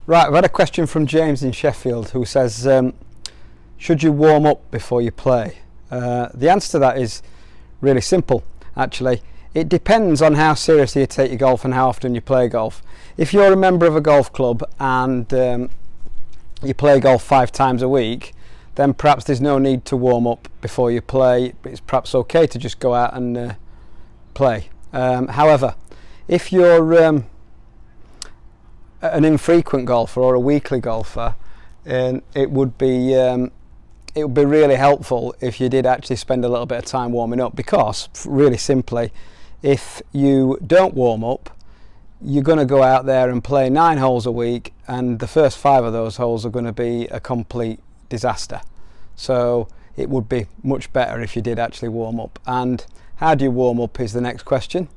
Right, I've had a question from James in Sheffield who says, should you warm up before you play? The answer to that is really simple, actually. It depends on how seriously you take your golf and how often you play golf. If you're a member of a golf club and you play golf 5 times a week, then perhaps there's no need to warm up before you play. It's perhaps okay to just go out and play. However, if you're an infrequent golfer or a weekly golfer, it would be really helpful if you did actually spend a little bit of time warming up, because really simply, if you don't warm up, you're going to go out there and play 9 holes a week, and the first 5 of those holes are going to be a complete disaster. So it would be much better if you did actually warm up. And how do you warm up is the next question.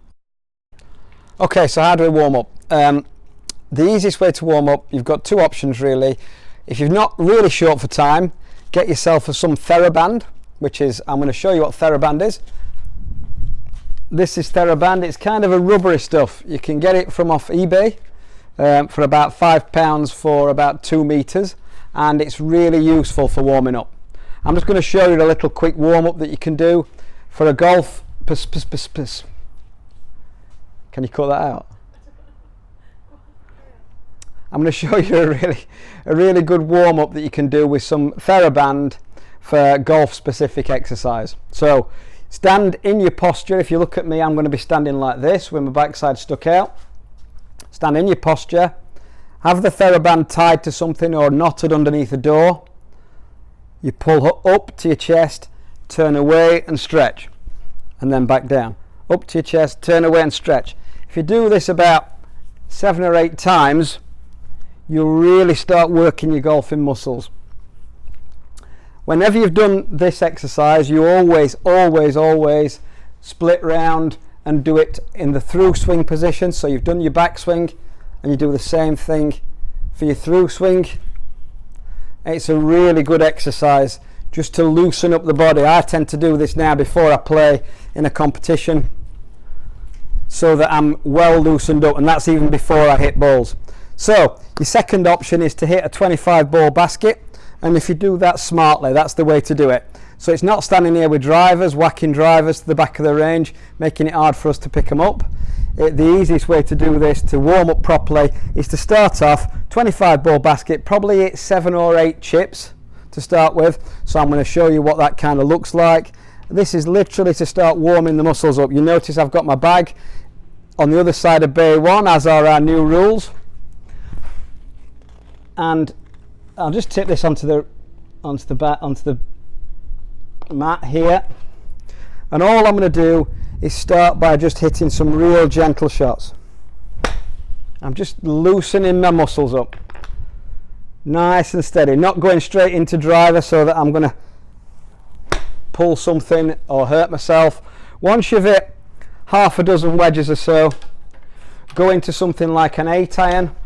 Okay, so how do we warm up? The easiest way to warm up, you've got 2 options really. If you're not really short for time, get yourself some TheraBand, which is, I'm going to show you what TheraBand is. This is TheraBand. It's kind of a rubbery stuff. You can get it from off eBay for about £5 for about 2 meters, and it's really useful for warming up. I'm just going to show you a little quick warm up that you can do for a golf. Can you cut that out? I'm going to show you a really good warm up that you can do with some TheraBand for golf specific exercise. So stand in your posture. If you look at me, I'm going to be standing like this with my backside stuck out. Stand in your posture. Have the TheraBand tied to something or knotted underneath the door. You pull up to your chest, turn away and stretch, and then back down. Up to your chest, turn away and stretch. If you do this about 7 or 8 times, you'll really start working your golfing muscles. Whenever you've done this exercise, you always split round and do it in the through swing position. So you've done your backswing and you do the same thing for your through swing. It's a really good exercise just to loosen up the body. I tend to do this now before I play in a competition so that I'm well loosened up, and that's even before I hit balls. So your second option is to hit a 25 ball basket, and if you do that smartly, that's the way to do it. So it's not standing here with drivers, whacking drivers to the back of the range, making it hard for us to pick them up. The easiest way to do this, to warm up properly, is to start off 25 ball basket, probably hit 7 or 8 chips to start with. So I'm going to show you what that kind of looks like. This is literally to start warming the muscles up. You notice I've got my bag on the other side of bay 1, as are our new rules. And I'll just tip this onto the mat here, and all I'm going to do is start by just hitting some real gentle shots. I'm just loosening my muscles up, nice and steady, not going straight into driver so that I'm going to pull something or hurt myself. Once you've hit half a dozen wedges or so, go into something like an 8-iron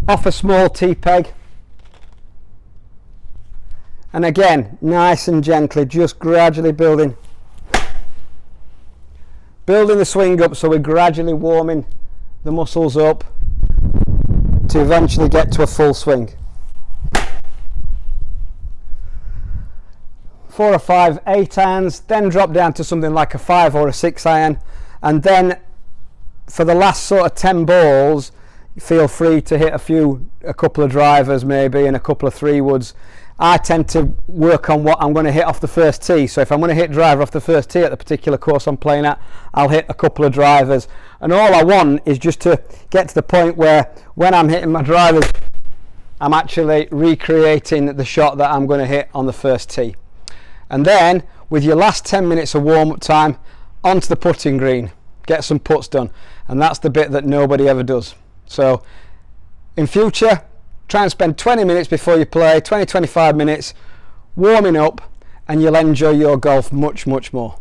off a small tee peg, and again nice and gently, just gradually building the swing up, so we're gradually warming the muscles up to eventually get to a full swing. 4 or 5 8-irons, then drop down to something like a 5 or a 6-iron, and then for the last sort of 10 balls, feel free to hit a couple of drivers maybe, and a couple of 3-woods. I tend to work on what I'm going to hit off the first tee, so if I'm going to hit driver off the first tee at the particular course I'm playing at, I'll hit a couple of drivers, and all I want is just to get to the point where when I'm hitting my drivers, I'm actually recreating the shot that I'm going to hit on the first tee. And then with your last 10 minutes of warm-up time, onto the putting green, get some putts done, and that's the bit that nobody ever does. So in future, try and spend 20 minutes before you play, 20-25 minutes warming up, and you'll enjoy your golf much more.